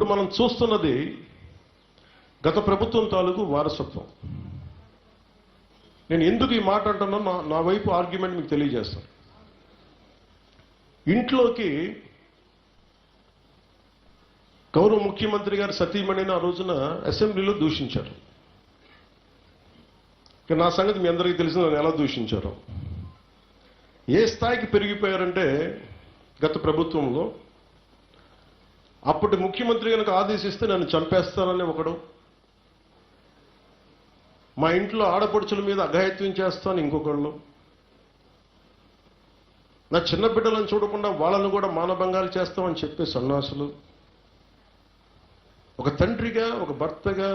ఇప్పుడు మనం చూస్తున్నది గత ప్రభుత్వం తాలూకు వారసత్వం. నేను ఎందుకు ఈ మాట అంటున్నా, నా వైపు ఆర్గ్యుమెంట్ మీకు తెలియజేస్తాను. ఇంట్లోకి గౌరవ ముఖ్యమంత్రి గారు సతీమణిని ఆ రోజున అసెంబ్లీలో దూషించారు. నా సంగతి మీ అందరికీ తెలిసిన నన్ను ఎలా దూషించారు, ఏ స్థాయికి పెరిగిపోయారంటే గత ప్రభుత్వంలో అప్పటి ముఖ్యమంత్రి కనుక ఆదేశిస్తే నన్ను చంపేస్తానని ఒకడు, మా ఇంట్లో ఆడపడుచుల మీద అఘాయిత్యం చేస్తాను ఇంకొకళ్ళు, నా చిన్న బిడ్డలను చూడకుండా వాళ్ళను కూడా మానభంగాలు చేస్తామని చెప్పే సన్నాసులు, ఒక తండ్రిగా, ఒక భర్తగా,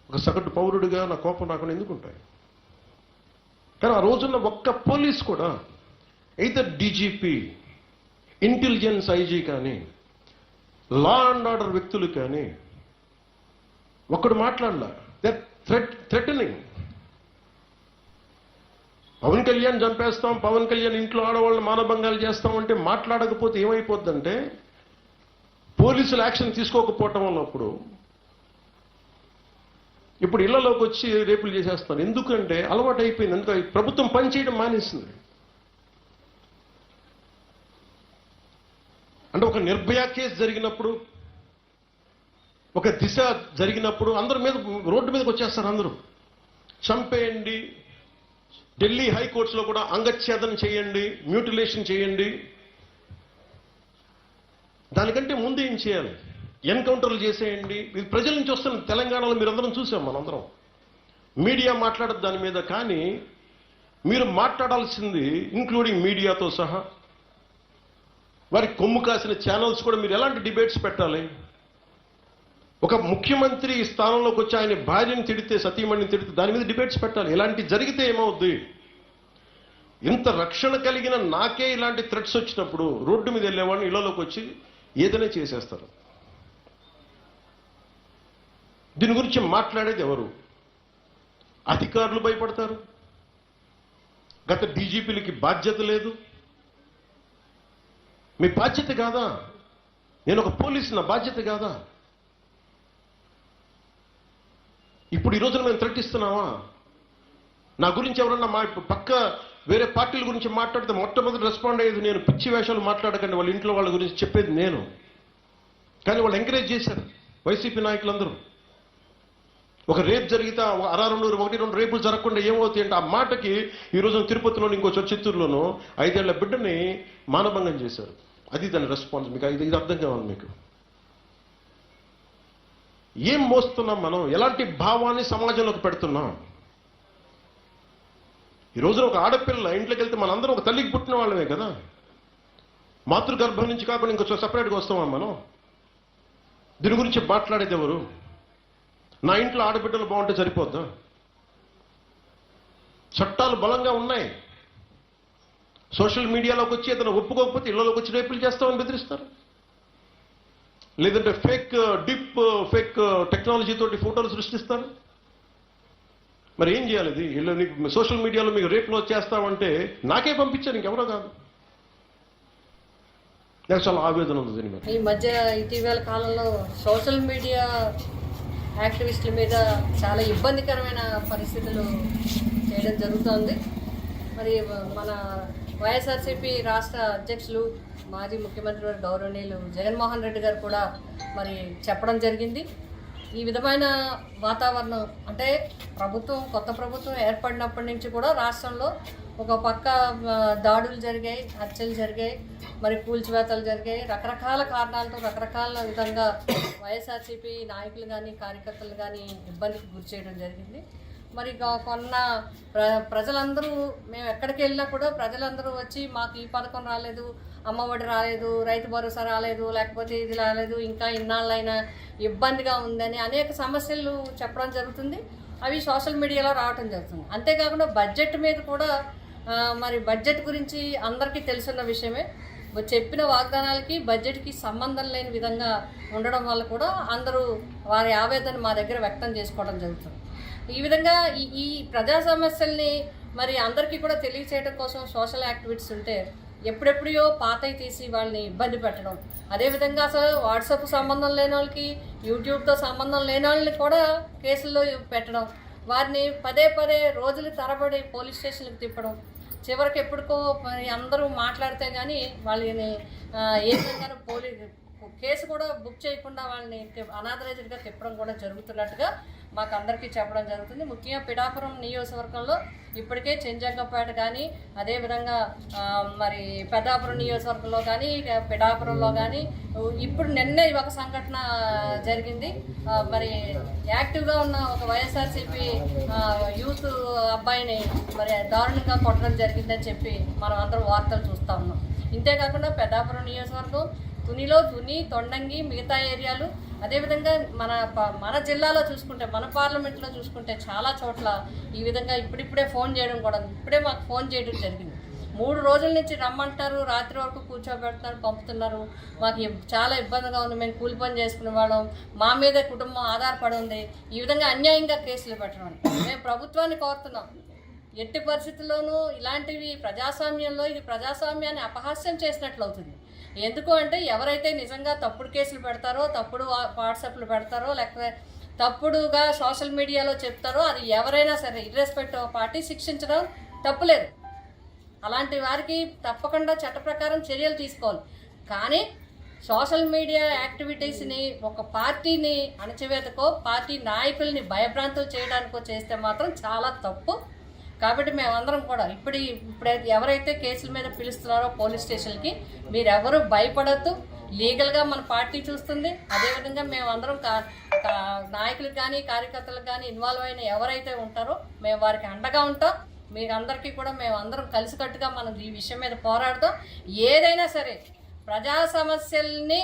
ఒక సగటు పౌరుడిగా నా కోపం నాకు ఎందుకుంటాయి. కానీ ఆ రోజున్న ఒక్క పోలీస్ కూడా, అయితే డీజీపీ, ఇంటెలిజెన్స్ ఐజీ కానీ, లా అండ్ ఆర్డర్ వ్యక్తులు కానీ ఒక్కడు మాట్లాడలా. They threatening. పవన్ కళ్యాణ్ చంపేస్తాం, పవన్ కళ్యాణ్ ఇంట్లో ఆడవాళ్ళని మానభంగాలు చేస్తామంటే మాట్లాడకపోతే ఏమైపోద్దంటే, పోలీసులు యాక్షన్ తీసుకోకపోవటం వల్ల ఇప్పుడు ఇళ్లలోకి వచ్చి రేపులు చేసేస్తాను. ఎందుకంటే అలవాటు అయిపోయింది. ఎందుకంటే ప్రభుత్వం పనిచేయడం మానేసింది. అంటే ఒక నిర్భయ కేసు జరిగినప్పుడు, ఒక దిశ జరిగినప్పుడు అందరి మీద రోడ్డు మీదకి వచ్చేస్తారు. అందరూ చంపేయండి, ఢిల్లీ హైకోర్టులో కూడా అంగచ్ఛేదన చేయండి, మ్యూటిలేషన్ చేయండి. దానికంటే ముందు ఏం చేయాలి? ఎన్కౌంటర్లు చేసేయండి. ఇది ప్రజల నుంచి వస్తున్న తెలంగాణలో మీరందరం చూసాం. మనందరం మీడియా మాట్లాడదు దాని మీద. కానీ మీరు మాట్లాడాల్సింది, ఇంక్లూడింగ్ మీడియాతో సహా, వారికి కొమ్ము కాసిన ఛానల్స్ కూడా మీరు ఎలాంటి డిబేట్స్ పెట్టాలి? ఒక ముఖ్యమంత్రి స్థానంలోకి వచ్చి ఆయన భార్యని తిడితే, సతీమణిని తిడితే దాని మీద డిబేట్స్ పెట్టాలి. ఇలాంటి జరిగితే ఏమవుద్ది? ఇంత రక్షణ కలిగిన నాకే ఇలాంటి థ్రెట్స్ వచ్చినప్పుడు రోడ్డు మీద వెళ్ళేవాడిని ఇళ్లలోకి వచ్చి ఏదైనా చేసేస్తారు. దీని గురించి మాట్లాడేది ఎవరు? అధికారులు భయపడతారు. గత డీజీపీలకి బాధ్యత లేదు. మీ బాధ్యత కాదా? నేను ఒక పోలీసు, నా బాధ్యత కాదా? ఇప్పుడు ఈ రోజున మేము థ్రెట్ ఇస్తున్నావా? నా గురించి ఎవరన్నా మా పక్క వేరే పార్టీల గురించి మాట్లాడితే మొట్టమొదటి రెస్పాండ్ అయ్యేది నేను. పిచ్చి వేషాలు మాట్లాడకండి, వాళ్ళ ఇంట్లో వాళ్ళ గురించి చెప్పేది నేను. కానీ వాళ్ళు ఎంకరేజ్ చేశారు వైసీపీ నాయకులందరూ. ఒక రేప్ జరిగితే ఒకటి రెండు రేపులు జరగకుండా ఏమవుతాయి అంటే, ఆ మాటకి ఈ రోజున తిరుపతిలోని, ఇంకో చిత్తూరులోనూ 5 ఏళ్ల బిడ్డని మానభంగం చేశారు. అది దాని రెస్పాన్స్. మీకు ఇది అర్థం కావాలి. మీకు ఏం మోస్తున్నాం మనం? ఎలాంటి భావాన్ని సమాజంలోకి పెడుతున్నాం? ఈ రోజున ఒక ఆడపిల్ల ఇంట్లోకి వెళ్తే మనందరం ఒక తల్లికి పుట్టిన వాళ్ళమే కదా. మాతృగర్భం నుంచి కాకుండా ఇంకొక సపరేట్గా వస్తామా మనం? దీని గురించి మాట్లాడేది ఎవరు? నా ఇంట్లో ఆడబిడ్డలు బాగుంటే సరిపోద్దా? చట్టాలు బలంగా ఉన్నాయి. సోషల్ మీడియాలోకి వచ్చి ఏదైనా ఒప్పుకోకపోతే ఇళ్లలోకి వచ్చి రేపులు చేస్తామని బెదిరిస్తారు. లేదంటే ఫేక్ టెక్నాలజీ తోటి ఫోటోలు సృష్టిస్తారు. మరి ఏం చేయాలి? ఇది సోషల్ మీడియాలో మీకు రేపులు వచ్చేస్తామంటే నాకే పంపించారు, ఇంకెవరో కాదు. నాకు చాలా ఆవేదన ఉంది దీని మీద. ఈ మధ్య ఇటీవల కాలంలో సోషల్ మీడియా యాక్టివిస్టుల మీద చాలా ఇబ్బందికరమైన పరిస్థితులు చేయడం జరుగుతోంది. మరి మన వైఎస్ఆర్సీపీ రాష్ట్ర అధ్యక్షులు, మాజీ ముఖ్యమంత్రి వారి గౌరవనీయులు జగన్మోహన్ రెడ్డి గారు కూడా మరి చెప్పడం జరిగింది. ఈ విధమైన వాతావరణం అంటే కొత్త ప్రభుత్వం ఏర్పడినప్పటి నుంచి కూడా రాష్ట్రంలో ఒక పక్క దాడులు జరిగాయి, హత్యలు జరిగాయి, మరి కూల్చివేతలు జరిగాయి. రకరకాల కారణాలతో రకరకాల విధంగా వైఎస్ఆర్సీపీ నాయకులు కానీ కార్యకర్తలు కానీ ఇబ్బందికి గురి చేయడం జరిగింది. మరి కొన్న ప్రజలందరూ, మేము ఎక్కడికి వెళ్ళినా కూడా ప్రజలందరూ వచ్చి మాకు ఈ పథకం రాలేదు, అమ్మఒడి రాలేదు, రైతు భరోసా రాలేదు, లేకపోతే ఇది రాలేదు, ఇంకా ఇన్నాళ్ళైనా ఇబ్బందిగా ఉందని అనేక సమస్యలు చెప్పడం జరుగుతుంది. అవి సోషల్ మీడియాలో రావడం జరుగుతుంది. అంతేకాకుండా బడ్జెట్ మీద కూడా, మరి బడ్జెట్ గురించి అందరికీ తెలుసున్న విషయమే. చెప్పిన వాగ్దానాలకి బడ్జెట్కి సంబంధం లేని విధంగా ఉండడం వల్ల కూడా అందరూ వారి ఆవేదన మా దగ్గర వ్యక్తం చేసుకోవడం జరుగుతుంది. ఈ విధంగా ఈ ప్రజా సమస్యల్ని మరి అందరికీ కూడా తెలియచేయడం కోసం సోషల్ యాక్టివిటీస్ ఉంటే ఎప్పుడెప్పుడో పాతవి తీసి వాళ్ళని ఇబ్బంది పెట్టడం, అదేవిధంగా అసలు వాట్సాప్ సంబంధం లేని వాళ్ళకి, యూట్యూబ్తో సంబంధం లేని వాళ్ళని కూడా కేసుల్లో పెట్టడం, వారిని పదే పదే రోజులు తరబడి పోలీస్ స్టేషన్కి తిప్పడం, చివరికి ఎప్పటికో మరి అందరూ మాట్లాడితే కానీ వాళ్ళని ఏ విధంగా కేసు కూడా బుక్ చేయకుండా వాళ్ళని అనాథరైజ్డ్గా తిప్పడం కూడా జరుగుతున్నట్టుగా మాకు అందరికీ చెప్పడం జరుగుతుంది. ముఖ్యంగా పిఠాపురం నియోజకవర్గంలో ఇప్పటికే చెంజంగపేట కానీ, అదేవిధంగా మరి పెద్దాపురం నియోజకవర్గంలో కానీ, పిఠాపురంలో కానీ ఇప్పుడు నిన్నే ఒక సంఘటన జరిగింది. మరి యాక్టివ్గా ఉన్న ఒక వైఎస్ఆర్సీపీ యూత్ అబ్బాయిని మరి దారుణంగా కొట్టడం జరిగిందని చెప్పి మనం అందరం వార్తలు చూస్తూ ఉన్నాం. ఇంతేకాకుండా పెద్దాపురం నియోజకవర్గం తుని, తొండంగి, మిగతా ఏరియాలు, అదేవిధంగా మన జిల్లాలో చూసుకుంటే, మన పార్లమెంట్లో చూసుకుంటే చాలా చోట్ల ఈ విధంగా ఇప్పుడిప్పుడే ఫోన్ చేయడం కూడా, ఇప్పుడే మాకు ఫోన్ చేయడం జరిగింది. 3 రోజుల నుంచి రమ్మంటారు, రాత్రి వరకు కూర్చోబెడుతున్నారు, పంపుతున్నారు. మాకు చాలా ఇబ్బందిగా ఉంది, మేము కూలి పని చేసుకునే వాళ్ళం, మా మీదే కుటుంబం ఆధారపడి ఉంది. ఈ విధంగా అన్యాయంగా కేసులు పెట్టడం మేము ప్రభుత్వాన్ని కోరుతున్నాం. ఎట్టి పరిస్థితుల్లోనూ ఇలాంటివి ప్రజాస్వామ్యంలో ఇది ప్రజాస్వామ్యాన్ని అపహాస్యం చేసినట్లు అవుతుంది. ఎందుకు అంటే ఎవరైతే నిజంగా తప్పుడు కేసులు పెడతారో, తప్పుడు వాట్సాప్లు పెడతారో, లేకపోతే తప్పుడుగా సోషల్ మీడియాలో చెప్తారో, అది ఎవరైనా సరే ఇర్రెస్పెక్టివ్ ఆఫ్ పార్టీ శిక్షించడం తప్పులేదు. అలాంటి వారికి తప్పకుండా చట్ట ప్రకారం చర్యలు తీసుకోవాలి. కానీ సోషల్ మీడియా యాక్టివిటీస్ని ఒక పార్టీని అణచివేతకో, పార్టీ నాయకుల్ని భయభ్రాంతులు చేయడానికో చేస్తే మాత్రం చాలా తప్పు. కాబట్టి మేమందరం కూడా ఇప్పుడు ఎవరైతే కేసుల మీద పిలుస్తున్నారో పోలీస్ స్టేషన్కి, మీరెవరూ భయపడద్దు. లీగల్గా మన పార్టీ చూస్తుంది. అదేవిధంగా మేమందరం నాయకులకు కానీ, కార్యకర్తలకు కానీ ఇన్వాల్వ్ అయిన ఎవరైతే ఉంటారో మేము వారికి అండగా ఉంటాం. మీరందరికీ కూడా మేమందరం కలిసికట్టుగా మనం ఈ విషయం మీద పోరాడతాం. ఏదైనా సరే ప్రజా సమస్యల్ని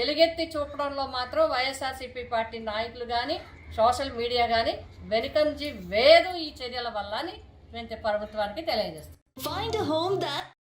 ఎలుగెత్తి చూపడంలో మాత్రం వైఎస్ఆర్సీపీ పార్టీ నాయకులు కానీ, సోషల్ మీడియా కానీ వెనుకంజి వేదు ఈ చర్యల వల్ల అని మేము ప్రభుత్వానికి తెలియజేస్తాం.